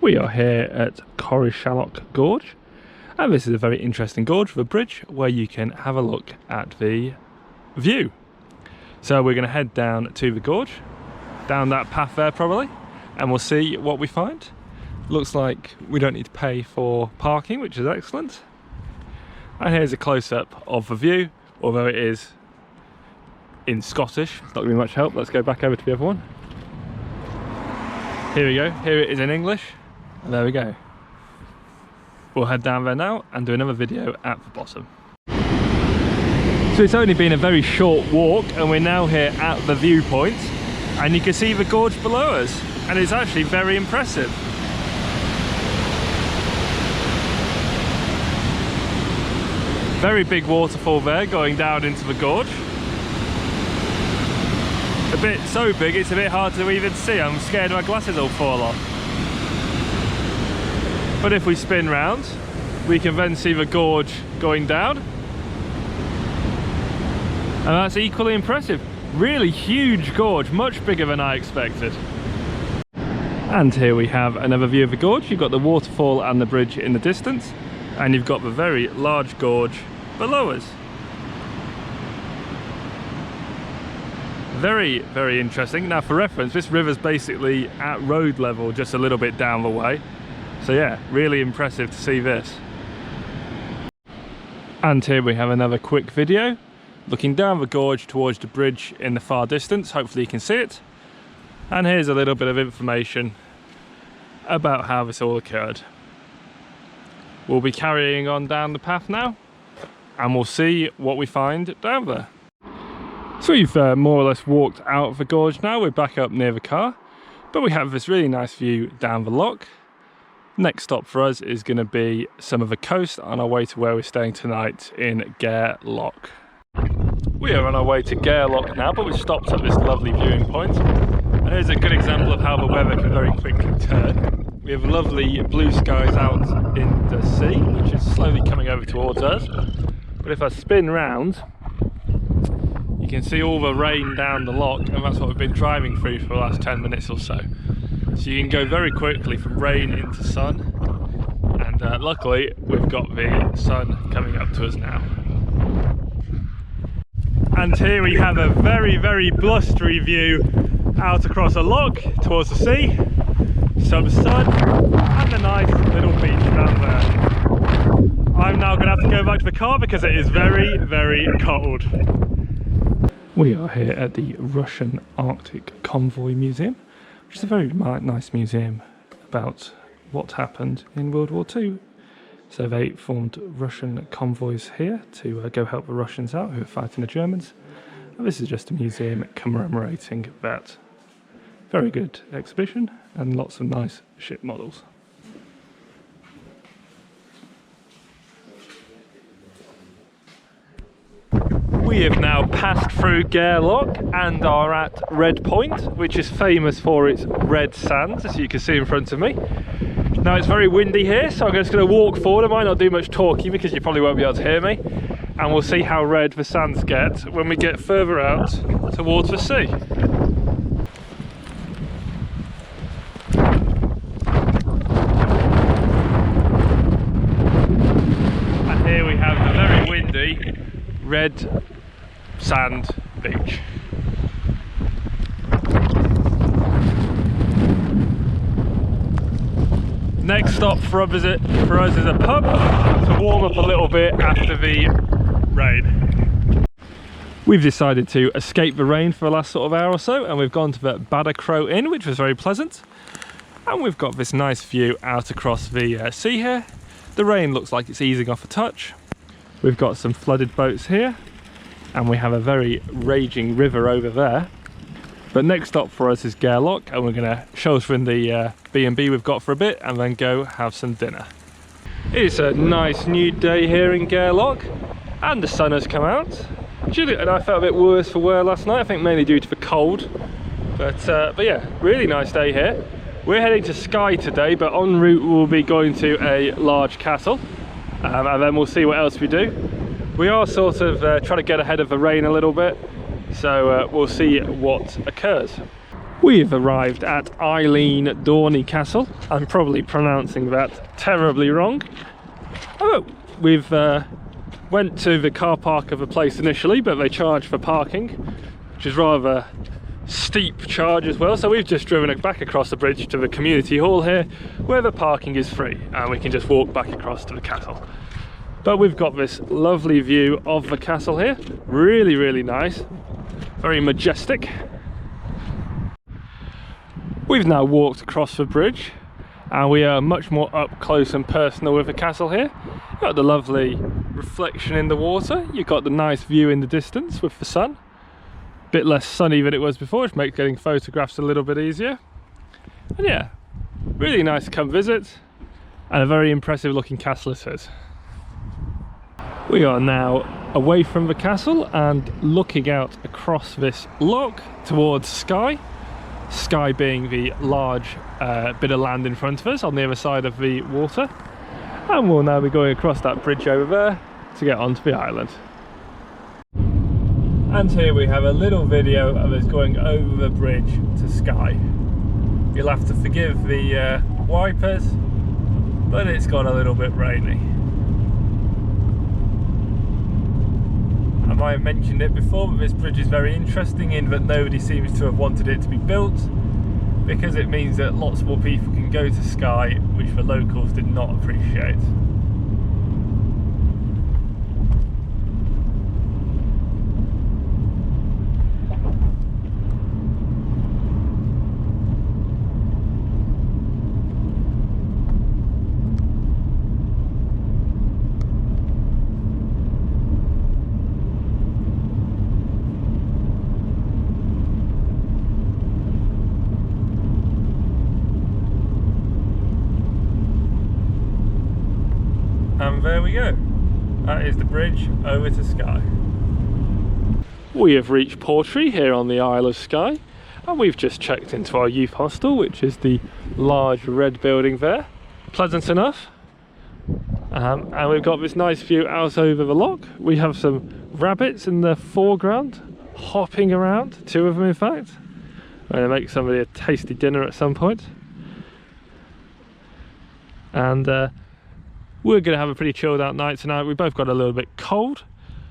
We are here at Corrieshalloch Gorge, and this is a very interesting gorge with a bridge where you can have a look at the view. So we're going to head down to the gorge, down that path there probably, and we'll see what we find. Looks like we don't need to pay for parking, which is excellent. And here's a close-up of the view, although it is in Scottish. It's not going to be much help. Let's go back over to the other one. Here we go. Here it is in English. And there we go. We'll head down there now and do another video at the bottom. So it's only been a very short walk and we're now here at the viewpoint, and you can see the gorge below us, and it's actually very impressive. Very big waterfall there going down into the gorge. A bit so big it's a bit hard to even see. I'm scared my glasses will fall off. But if we spin round, we can then see the gorge going down. And that's equally impressive. Really huge gorge, much bigger than I expected. And here we have another view of the gorge. You've got the waterfall and the bridge in the distance, and you've got the very large gorge below us. Very, very interesting. Now for reference, this river's basically at road level, just a little bit down the way. So yeah, really impressive to see this. And here we have another quick video looking down the gorge towards the bridge in the far distance. Hopefully you can see it. And here's a little bit of information about how this all occurred. We'll be carrying on down the path now, and we'll see what we find down there. So we've more or less walked out of the gorge now. We're back up near the car, but we have this really nice view down the loch. Next stop for us is going to be some of the coast on our way to where we're staying tonight in Gairlocch. We are on our way to Gairlocch now, but we've stopped at this lovely viewing point. And here's a good example of how the weather can very quickly turn. We have lovely blue skies out in the sea, which is slowly coming over towards us. But if I spin round, you can see all the rain down the loch, and that's what we've been driving through for the last 10 minutes or so. So you can go very quickly from rain into sun, and luckily we've got the sun coming up to us now. And here we have a very, very blustery view out across a loch towards the sea, some sun and a nice little beach down there. I'm now going to have to go back to the car because it is very, very cold. We are here at the Russian Arctic Convoy Museum, which is a very nice museum about what happened in World War II. So they formed Russian convoys here to go help the Russians out who were fighting the Germans. And this is just a museum commemorating that. Very good exhibition and lots of nice ship models. We have now passed through Gairlocch and are at Red Point, which is famous for its red sands, as you can see in front of me. Now it's very windy here, so I'm just going to walk forward. I might not do much talking because you probably won't be able to hear me, and we'll see how red the sands get when we get further out towards the sea. And here we have the very windy red sand beach. Next stop for us is a pub to warm up a little bit after the rain. We've decided to escape the rain for the last sort of hour or so, and we've gone to the Badacrow Inn, which was very pleasant. And we've got this nice view out across the sea here. The rain looks like it's easing off a touch. We've got some flooded boats here, and we have a very raging river over there. But next stop for us is Gairlocch, and we're going to show us from the B&B we've got for a bit and then go have some dinner. It's a nice new day here in Gairlocch, and the sun has come out. And I felt a bit worse for wear last night, I think mainly due to the cold. But yeah, really nice day here. We're heading to Skye today, but en route we'll be going to a large castle, and then we'll see what else we do. We are sort of trying to get ahead of the rain a little bit, so we'll see what occurs. We've arrived at Eilean Donan Castle. I'm probably pronouncing that terribly wrong. Oh, we've went to the car park of a place initially, but they charge for parking, which is rather steep charge as well. So we've just driven back across the bridge to the community hall here, where the parking is free, and we can just walk back across to the castle. But we've got this lovely view of the castle here. Really, really nice. Very majestic. We've now walked across the bridge and we are much more up close and personal with the castle here. You've got the lovely reflection in the water. You've got the nice view in the distance with the sun. A bit less sunny than it was before, which makes getting photographs a little bit easier. And yeah, really nice to come visit, and a very impressive looking castle it is. We are now away from the castle and looking out across this loch towards Skye. Skye being the large bit of land in front of us on the other side of the water. And we'll now be going across that bridge over there to get onto the island. And here we have a little video of us going over the bridge to Skye. You'll have to forgive the wipers, but it's got a little bit rainy. I might have mentioned it before, but this bridge is very interesting in that nobody seems to have wanted it to be built, because it means that lots more people can go to Skye, which the locals did not appreciate. And there we go. That is the bridge over to Skye. We have reached Portree here on the Isle of Skye, and we've just checked into our youth hostel, which is the large red building there. Pleasant enough. And we've got this nice view out over the loch. We have some rabbits in the foreground, hopping around, 2 of them in fact. I'm going to make somebody a tasty dinner at some point. And we're going to have a pretty chilled out night tonight. We both got a little bit cold,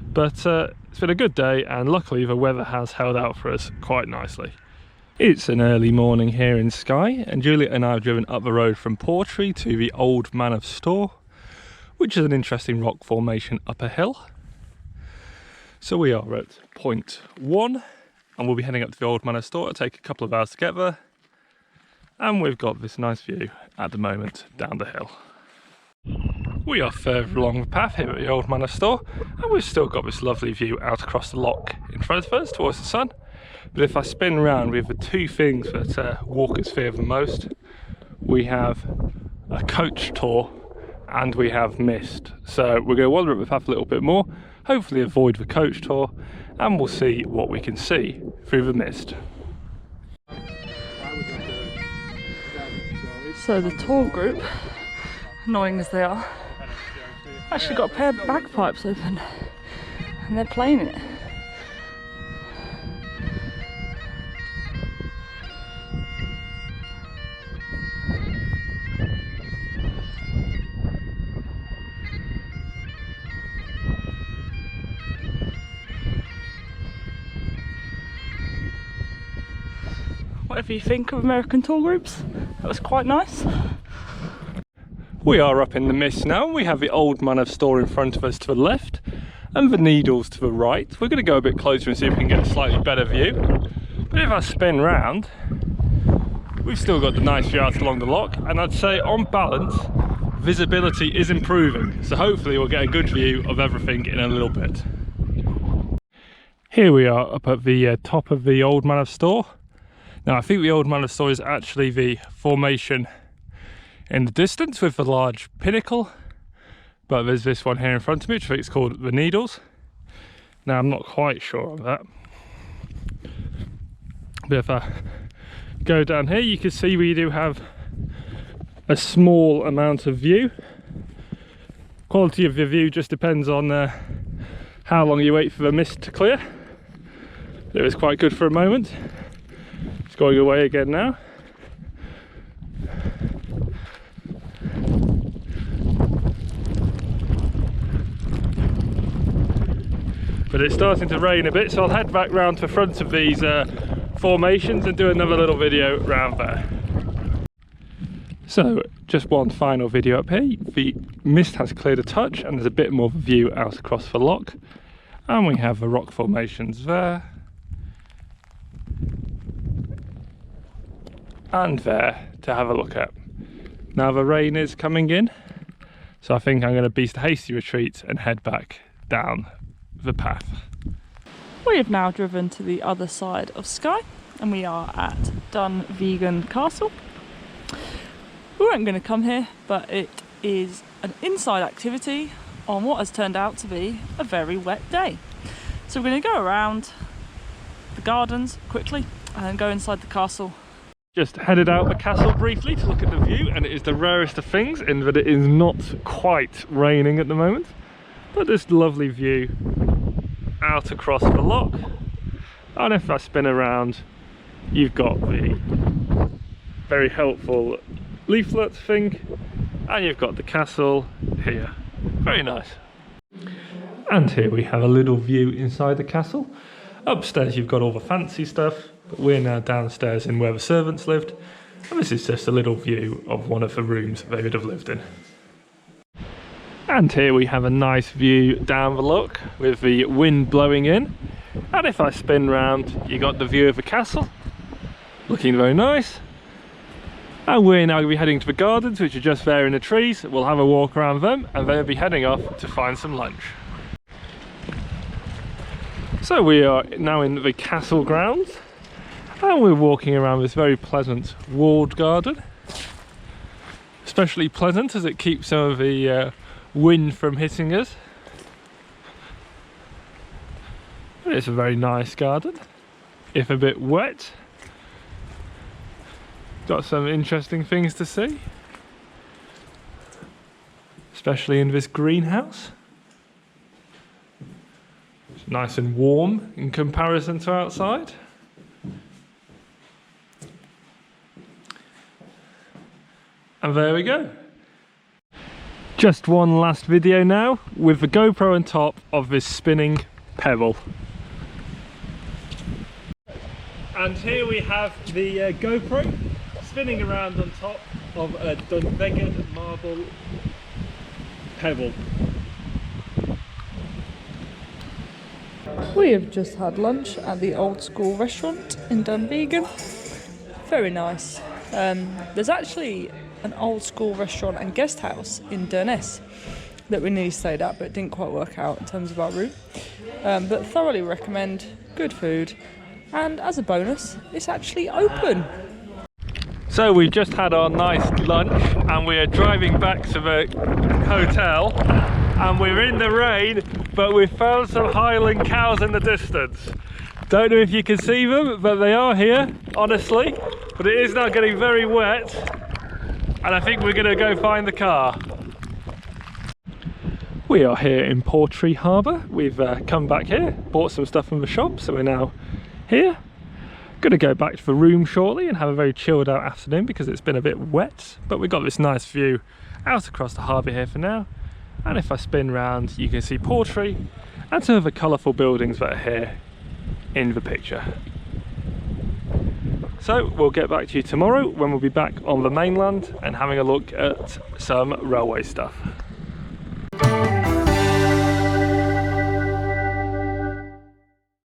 but it's been a good day, and luckily the weather has held out for us quite nicely. It's an early morning here in Skye, and Juliet and I have driven up the road from Portree to the old Man of Storr, which is an interesting rock formation up a hill. So we are at point 1, and we'll be heading up to the old Man of Storr. It'll take a couple of hours to get there, and we've got this nice view at the moment down the hill. We are further along the path here at the old Man of Storr, and we've still got this lovely view out across the loch in front of us towards the sun. But if I spin around, we have the 2 things that walkers fear the most. We have a coach tour and we have mist. So we're going to wander up the path a little bit more, hopefully avoid the coach tour, and we'll see what we can see through the mist. So the tour group, annoying as they are, actually got a pair of bagpipes open and they're playing it. Whatever you think of American tour groups, that was quite nice. We are up in the mist now. We have the old Man of Storr in front of us to the left and the Needles to the right. We're going to go a bit closer and see if we can get a slightly better view. But if I spin round, we've still got the nice view out along the loch, and I'd say on balance visibility is improving, so hopefully we'll get a good view of everything in a little bit. Here we are up at the top of the old Man of Storr. Now I think the old Man of Storr is actually the formation in the distance with the large pinnacle, but there's this one here in front of me which I think is called the Needles. Now I'm not quite sure of that, but if I go down here you can see we do have a small amount of view. Quality of the view just depends on how long you wait for the mist to clear. It was quite good for a moment. Just going away again now. But it's starting to rain a bit, so I'll head back round to the front of these formations and do another little video round there. So just one final video up here. The mist has cleared a touch and there's a bit more of a view out across the loch, and we have the rock formations there and there to have a look at. Now the rain is coming in, so I think I'm going to beast a hasty retreat and head back down the path. We have now driven to the other side of Skye and we are at Dunvegan Castle. We weren't going to come here, but it is an inside activity on what has turned out to be a very wet day. So we're going to go around the gardens quickly and then go inside the castle. Just headed out the castle briefly to look at the view, and it is the rarest of things in that it is not quite raining at the moment, but this lovely view out across the loch. And if I spin around, you've got the very helpful leaflet thing, and you've got the castle here. Very nice. And here we have a little view inside the castle. Upstairs you've got all the fancy stuff, but we're now downstairs in where the servants lived, and this is just a little view of one of the rooms they would have lived in. And here we have a nice view down the loch with the wind blowing in, and if I spin round you got the view of the castle looking very nice. And we're now going to be heading to the gardens, which are just there in the trees. We'll have a walk around them and then we'll be heading off to find some lunch. So we are now in the castle grounds and we're walking around this very pleasant walled garden. Especially pleasant as it keeps some of the wind from hitting us. But it's a very nice garden, if a bit wet. Got some interesting things to see, especially in this greenhouse. It's nice and warm in comparison to outside. And there we go. Just one last video now with the GoPro on top of this spinning pebble. And here we have the GoPro spinning around on top of a Dunvegan marble pebble. We have just had lunch at the Old School restaurant in Dunvegan. Very nice. There's actually an Old School restaurant and guest house in Dunvegan that we nearly stayed at, but it didn't quite work out in terms of our route. But thoroughly recommend, good food, and as a bonus, it's actually open. So we've just had our nice lunch and we are driving back to the hotel, and we're in the rain, but we've found some Highland cows in the distance. Don't know if you can see them, but they are here, honestly. But it is now getting very wet, and I think we're going to go find the car. We are here in Portree Harbour. We've come back here, bought some stuff from the shop, so we're now here. Going to go back to the room shortly and have a very chilled out afternoon because it's been a bit wet, but we've got this nice view out across the harbour here for now. And if I spin round you can see Portree and some of the colourful buildings that are here in the picture. So we'll get back to you tomorrow when we'll be back on the mainland and having a look at some railway stuff.